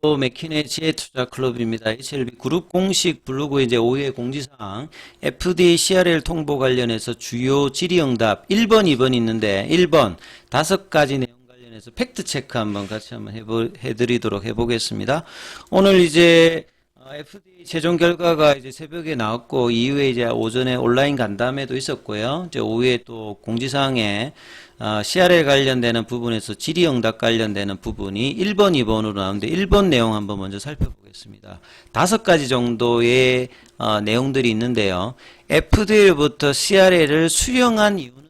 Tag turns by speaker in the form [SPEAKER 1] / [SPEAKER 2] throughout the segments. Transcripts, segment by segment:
[SPEAKER 1] 맥킨의 지혜투자클럽입니다. HLB 그룹 공식 블로그에 이제 5회 공지사항 FDA CRL 통보 관련해서 주요 질의응답 1번, 2번 있는데 1번 5가지 내용 관련해서 팩트체크 한번 같이 한번 해드리도록 해보겠습니다. 오늘 이제 FDA 최종 결과가 이제 새벽에 나왔고 이후에 이제 오전에 온라인 간담회도 있었고요. 이제 오후에 또 공지사항에 CR에 관련되는 부분에서 질의응답 관련되는 부분이 1번, 2번으로 나오는데 1번 내용 한번 먼저 살펴보겠습니다. 5가지 정도의 내용들이 있는데요. FDA로부터 CRL을 수령한 이유는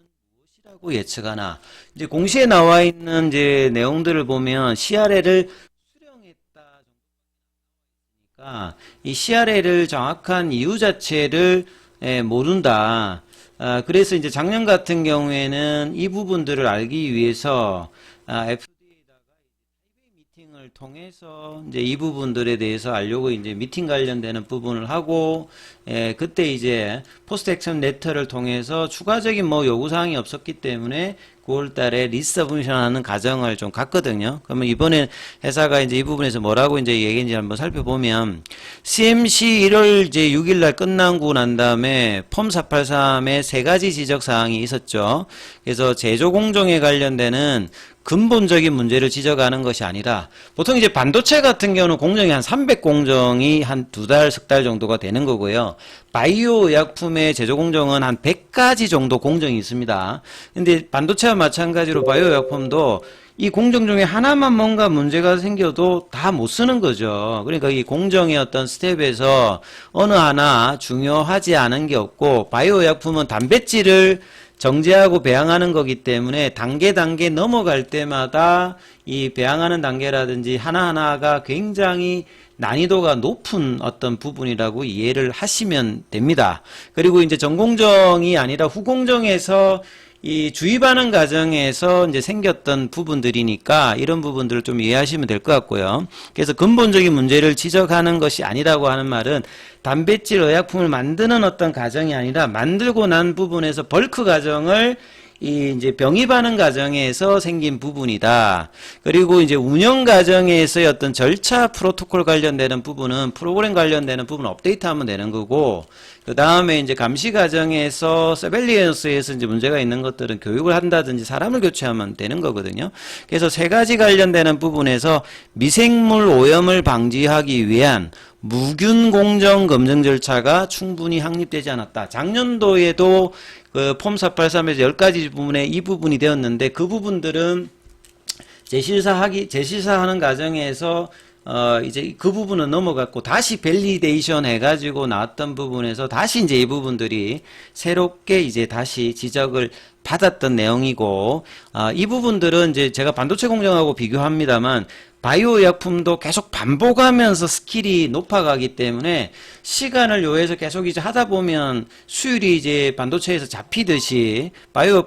[SPEAKER 1] 무엇이라고 예측하나? 이제 공시에 나와 있는 이제 내용들을 보면 CRL을 이 CRL을 정확한 이유 자체를 모른다. 그래서 이제 작년 같은 경우에는 이 부분들을 알기 위해서 FDA에다가 미팅을 통해서 이제 이 부분들에 대해서 알려고 이제 미팅 관련되는 부분을 하고 그때 이제 포스트 액션 레터를 통해서 추가적인 뭐 요구사항이 없었기 때문에 9월 달에 리서브미션하는 과정을 좀 갔거든요. 그러면 이번에 회사가 이제 이 부분에서 뭐라고 이제 얘기인지 한번 살펴보면 CMC 1월 이제 6일 날 끝나고 난 다음에 폼 483에 3가지 지적 사항이 있었죠. 그래서 제조 공정에 관련되는 근본적인 문제를 지적하는 것이 아니라 보통 이제 반도체 같은 경우는 공정이 한 300공정이 한 2달, 석 달 정도가 되는 거고요. 바이오 의약품의 제조 공정은 한 100가지 정도 공정이 있습니다. 근데 반도체와 마찬가지로 바이오 의약품도 이 공정 중에 하나만 뭔가 문제가 생겨도 다 못 쓰는 거죠. 그러니까 이 공정의 어떤 스텝에서 어느 하나 중요하지 않은 게 없고 바이오 의약품은 단백질을 정제하고 배양하는 거기 때문에 단계 넘어갈 때마다 이 배양하는 단계라든지 하나하나가 굉장히 난이도가 높은 어떤 부분이라고 이해를 하시면 됩니다. 그리고 이제 전공정이 아니라 후공정에서 이 주입하는 과정에서 이제 생겼던 부분들이니까 이런 부분들을 좀 이해하시면 될 것 같고요. 그래서 근본적인 문제를 지적하는 것이 아니라고 하는 말은 단백질 의약품을 만드는 어떤 과정이 아니라 만들고 난 부분에서 벌크 과정을 이제 병입하는 과정에서 생긴 부분이다. 그리고 이제 운영 과정에서의 어떤 절차 프로토콜 관련되는 부분은 프로그램 관련되는 부분 업데이트하면 되는 거고, 그 다음에 이제 감시 과정에서 서베일런스에서 이제 문제가 있는 것들은 교육을 한다든지 사람을 교체하면 되는 거거든요. 그래서 3가지 관련되는 부분에서 미생물 오염을 방지하기 위한 무균 공정 검증 절차가 충분히 확립되지 않았다. 작년도에도 그 폼 483에서 10가지 부분에 이 부분이 되었는데 그 부분들은 재실사하는 과정에서 이제 그 부분은 넘어갔고 다시 밸리데이션 해가지고 나왔던 부분에서 다시 이제 이 부분들이 새롭게 이제 다시 지적을 받았던 내용이고, 이 부분들은 이제 제가 반도체 공정하고 비교합니다만 바이오 의약품도 계속 반복하면서 스킬이 높아가기 때문에 시간을 요해서 계속 이제 하다 보면 수율이 이제 반도체에서 잡히듯이 바이오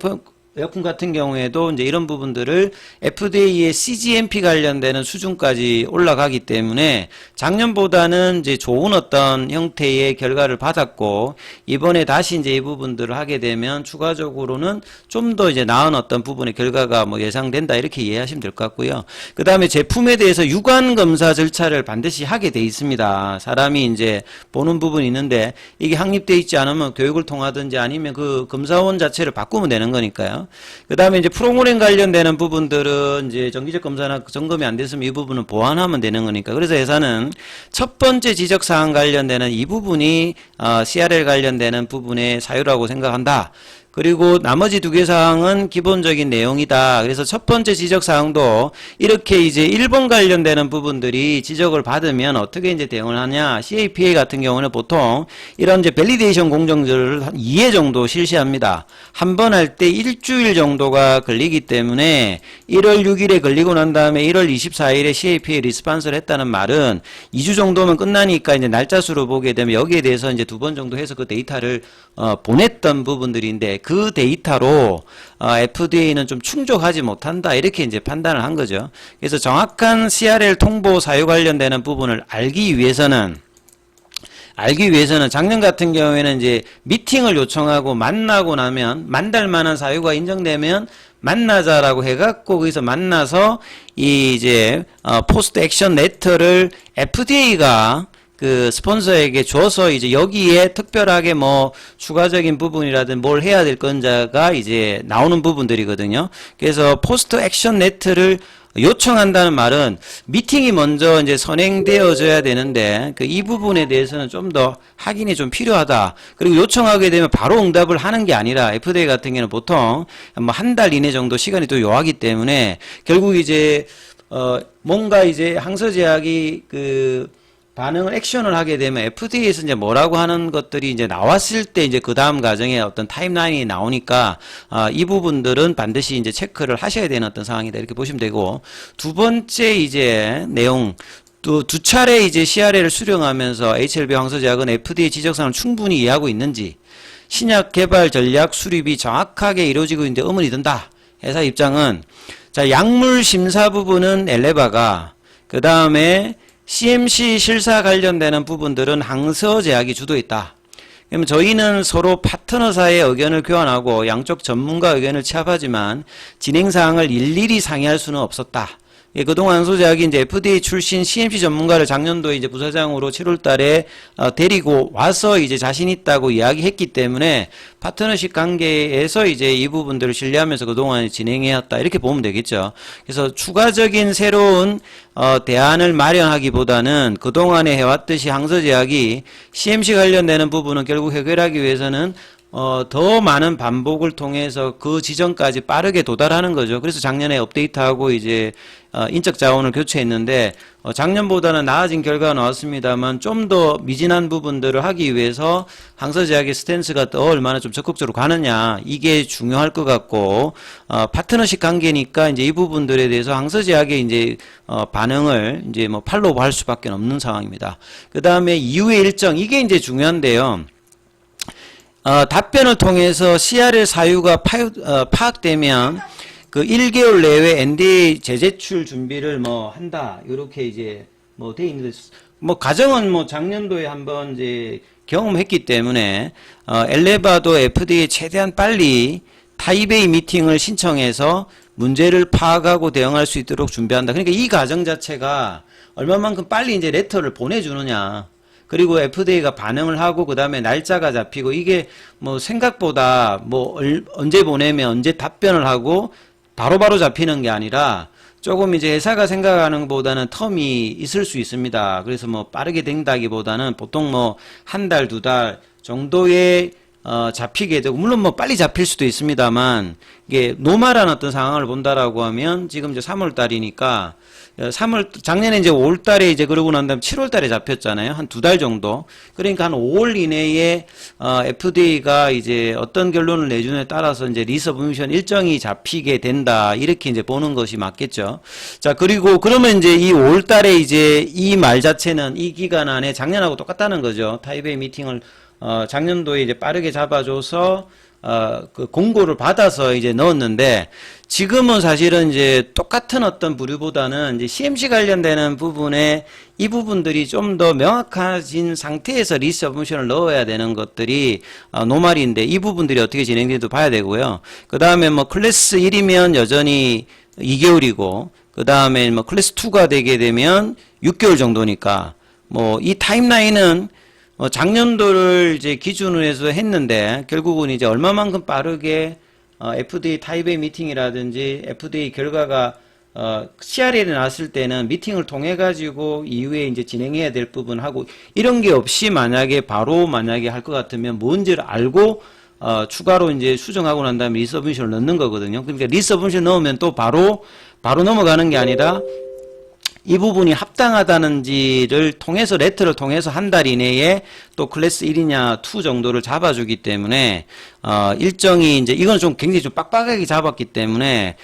[SPEAKER 1] 의약품 같은 경우에도 이제 이런 부분들을 FDA의 CGMP 관련되는 수준까지 올라가기 때문에 작년보다는 이제 좋은 어떤 형태의 결과를 받았고, 이번에 다시 이제 이 부분들을 하게 되면 추가적으로는 좀 더 이제 나은 어떤 부분의 결과가 뭐 예상된다, 이렇게 이해하시면 될 것 같고요. 그 다음에 제품에 대해서 유관 검사 절차를 반드시 하게 돼 있습니다. 사람이 이제 보는 부분이 있는데 이게 확립되어 있지 않으면 교육을 통하든지 아니면 그 검사원 자체를 바꾸면 되는 거니까요. 그 다음에 이제 프로그램 관련되는 부분들은 이제 정기적 검사나 점검이 안 됐으면 이 부분은 보완하면 되는 거니까. 그래서 회사는 첫 번째 지적사항 관련되는 이 부분이 CRL 관련되는 부분의 사유라고 생각한다. 그리고 나머지 2개 사항은 기본적인 내용이다. 그래서 첫 번째 지적 사항도 이렇게 이제 1번 관련되는 부분들이 지적을 받으면 어떻게 이제 대응을 하냐. CAPA 같은 경우는 보통 이런 이제 밸리데이션 공정들을 한 2회 정도 실시합니다. 한 번 할 때 일주일 정도가 걸리기 때문에 1월 6일에 걸리고 난 다음에 1월 24일에 CAPA 리스판스를 했다는 말은 2주 정도면 끝나니까 이제 날짜 수로 보게 되면 여기에 대해서 이제 2번 정도 해서 그 데이터를 보냈던 부분들인데 그 데이터로 FDA는 좀 충족하지 못한다, 이렇게 이제 판단을 한 거죠. 그래서 정확한 CRL 통보 사유 관련되는 부분을 알기 위해서는 알기 위해서는 작년 같은 경우에는 이제 미팅을 요청하고 만나고 나면 만날 만한 사유가 인정되면 만나자라고 해갖고 거기서 만나서 이 이제 포스트 액션 레터를 FDA가 그 스폰서에게 줘서 이제 여기에 특별하게 뭐 추가적인 부분이라든 뭘 해야 될 건자가 이제 나오는 부분들이거든요. 그래서 포스트 액션 레터를 요청한다는 말은 미팅이 먼저 이제 선행되어져야 되는데 그 이 부분에 대해서는 좀 더 확인이 좀 필요하다. 그리고 요청하게 되면 바로 응답을 하는 게 아니라 FDA 같은 경우는 보통 뭐 한 달 이내 정도 시간이 또 요하기 때문에 결국 이제 뭔가 이제 항서제약이 그 반응을 액션을 하게 되면 FDA에서 이제 뭐라고 하는 것들이 이제 나왔을 때 이제 그 다음 과정에 어떤 타임라인이 나오니까 이 부분들은 반드시 이제 체크를 하셔야 되는 어떤 상황이다 이렇게 보시면 되고 두 번째 이제 내용 또 두 차례 이제 CRA를 수령하면서 HLB 항서제약은 FDA 지적사항을 충분히 이해하고 있는지 신약 개발 전략 수립이 정확하게 이루어지고 있는데 의문이 든다. 회사 입장은 자 약물 심사 부분은 엘레바가 그 다음에 CMC 실사 관련되는 부분들은 항서제약이 주도했다. 그러면 저희는 서로 파트너사의 의견을 교환하고 양쪽 전문가 의견을 취합하지만 진행사항을 일일이 상의할 수는 없었다. 그동안 항서제약이 이제 FDA 출신 CMC 전문가를 작년도에 이제 부사장으로 7월 달에 데리고 와서 이제 자신 있다고 이야기했기 때문에 파트너십 관계에서 이제 이 부분들을 신뢰하면서 그동안 진행해왔다. 이렇게 보면 되겠죠. 그래서 추가적인 새로운 대안을 마련하기보다는 그동안에 해왔듯이 항서제약이 CMC 관련되는 부분은 결국 해결하기 위해서는 더 많은 반복을 통해서 그 지점까지 빠르게 도달하는 거죠. 그래서 작년에 업데이트하고 이제 인적 자원을 교체했는데 작년보다는 나아진 결과가 나왔습니다만 좀 더 미진한 부분들을 하기 위해서 항서제약의 스탠스가 더 얼마나 좀 적극적으로 가느냐 이게 중요할 것 같고 파트너십 관계니까 이제 이 부분들에 대해서 항서제약의 이제 반응을 이제 뭐 팔로우할 수밖에 없는 상황입니다. 그 다음에 이후의 일정 이게 이제 중요한데요. 답변을 통해서 CRL 사유가 파악되면 그 1개월 내외 NDA 재제출 준비를 뭐 한다. 이렇게 이제 뭐 돼 있는데 뭐 과정은 뭐 작년도에 한번 이제 경험했기 때문에 엘레바도 FDA 최대한 빨리 타입A 미팅을 신청해서 문제를 파악하고 대응할 수 있도록 준비한다. 그러니까 이 과정 자체가 얼마만큼 빨리 이제 레터를 보내주느냐. 그리고 FDA가 반응을 하고 그 다음에 날짜가 잡히고 이게 뭐 생각보다 뭐 언제 보내면 언제 답변을 하고 바로바로 잡히는 게 아니라 조금 이제 회사가 생각하는 것보다는 텀이 있을 수 있습니다. 그래서 뭐 빠르게 된다기보다는 보통 뭐 한 달, 두 달 정도의 잡히게 되고 물론 뭐 빨리 잡힐 수도 있습니다만 이게 노멀한 어떤 상황을 본다라고 하면 지금 이제 3월 달이니까 작년에 이제 5월 달에 이제 그러고 난 다음에 7월 달에 잡혔잖아요. 한 두 달 정도. 그러니까 한 5월 이내에 FDA가 이제 어떤 결론을 내주느냐에 따라서 이제 리서브미션 일정이 잡히게 된다. 이렇게 이제 보는 것이 맞겠죠. 자, 그리고 그러면 이제 이 5월 달에 이제 이 말 자체는 이 기간 안에 작년하고 똑같다는 거죠. 타입A 미팅을 작년도에 이제 빠르게 잡아줘서 그 공고를 받아서 이제 넣었는데 지금은 사실은 이제 똑같은 어떤 부류보다는 이제 CMC 관련되는 부분에 이 부분들이 좀 더 명확해진 상태에서 리서브미션을 넣어야 되는 것들이 노말인데 이 부분들이 어떻게 진행되는지도 봐야 되고요. 그 다음에 뭐 클래스 1이면 여전히 2개월이고 그 다음에 뭐 클래스 2가 되게 되면 6개월 정도니까 뭐 이 타임라인은 작년도를 이제 기준으로 해서 했는데 결국은 이제 얼마만큼 빠르게 FDA 타입A 미팅이라든지 FDA 결과가 CRL이 나왔을 때는 미팅을 통해 가지고 이후에 이제 진행해야 될 부분하고 이런 게 없이 만약에 바로 만약에 할 것 같으면 뭔지를 알고 추가로 이제 수정하고 난 다음에 리서브미션을 넣는 거거든요. 그러니까 리서브미션 넣으면 또 바로 넘어가는 게 아니라 이 부분이 합당하다는지를 통해서 레터를 통해서 한 달 이내에 또 클래스 1이냐 2 정도를 잡아주기 때문에 일정이 이제 이건 좀 굉장히 좀 빡빡하게 잡았기 때문에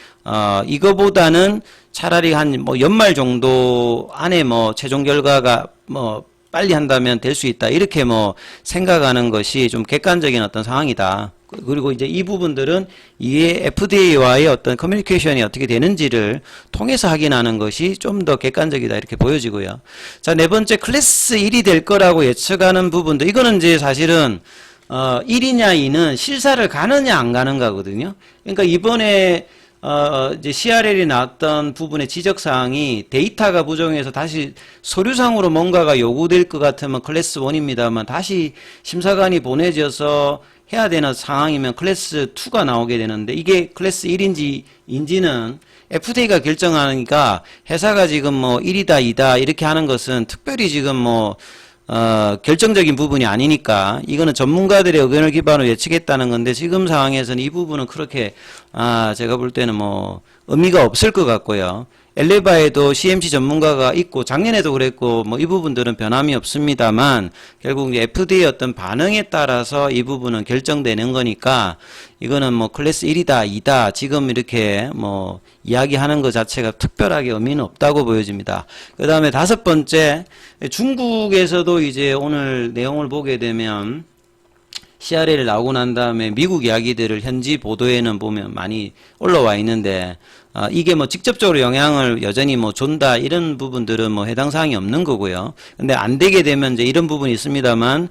[SPEAKER 1] 이거보다는 차라리 한 뭐 연말 정도 안에 뭐 최종 결과가 뭐 빨리 한다면 될 수 있다 이렇게 뭐 생각하는 것이 좀 객관적인 어떤 상황이다. 그리고 이제 이 부분들은 이에 FDA와의 어떤 커뮤니케이션이 어떻게 되는지를 통해서 확인하는 것이 좀 더 객관적이다 이렇게 보여지고요. 자, 네 번째 클래스 1이 될 거라고 예측하는 부분도 이거는 이제 사실은 1이냐 2는 실사를 가느냐 안 가는가거든요. 그러니까 이번에 이제 CRL이 나왔던 부분의 지적사항이 데이터가 부정해서 다시 서류상으로 뭔가가 요구될 것 같으면 클래스 1입니다만 다시 심사관이 보내져서 해야 되는 상황이면 클래스 2가 나오게 되는데 이게 클래스 1인지 인지는 FDA가 결정하니까 회사가 지금 뭐 1이다 2다 이렇게 하는 것은 특별히 지금 뭐 결정적인 부분이 아니니까 이거는 전문가들의 의견을 기반으로 예측했다는 건데 지금 상황에서는 이 부분은 그렇게 제가 볼 때는 뭐 의미가 없을 것 같고요. 엘레바에도 CMC 전문가가 있고 작년에도 그랬고 뭐 이 부분들은 변함이 없습니다만 결국 이제 FDA 어떤 반응에 따라서 이 부분은 결정되는 거니까 이거는 뭐 클래스 1이다 2다 지금 이렇게 뭐 이야기하는 것 자체가 특별하게 의미는 없다고 보여집니다. 그 다음에 다섯 번째 중국에서도 이제 오늘 내용을 보게 되면 CRL 나오고 난 다음에 미국 이야기들을 현지 보도에는 보면 많이 올라와 있는데 이게 뭐 직접적으로 영향을 여전히 뭐 준다 이런 부분들은 뭐 해당 사항이 없는 거고요. 근데 안 되게 되면 이제 이런 부분이 있습니다만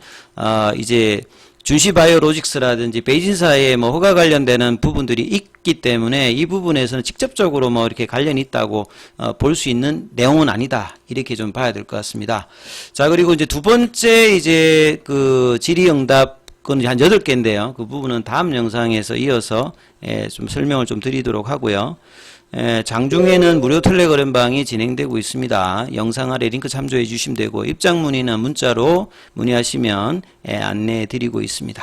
[SPEAKER 1] 이제 준시바이오로직스라든지 베이진사의 뭐 허가 관련되는 부분들이 있기 때문에 이 부분에서는 직접적으로 뭐 이렇게 관련이 있다고 볼 수 있는 내용은 아니다. 이렇게 좀 봐야 될 것 같습니다. 자, 그리고 이제 두 번째 이제 그 질의응답 그건 한 8개인데요. 그 부분은 다음 영상에서 이어서 좀 설명을 좀 드리도록 하고요. 장중에는 무료 텔레그램방이 진행되고 있습니다. 영상 아래 링크 참조해 주시면 되고 입장 문의나 문자로 문의하시면 안내해 드리고 있습니다.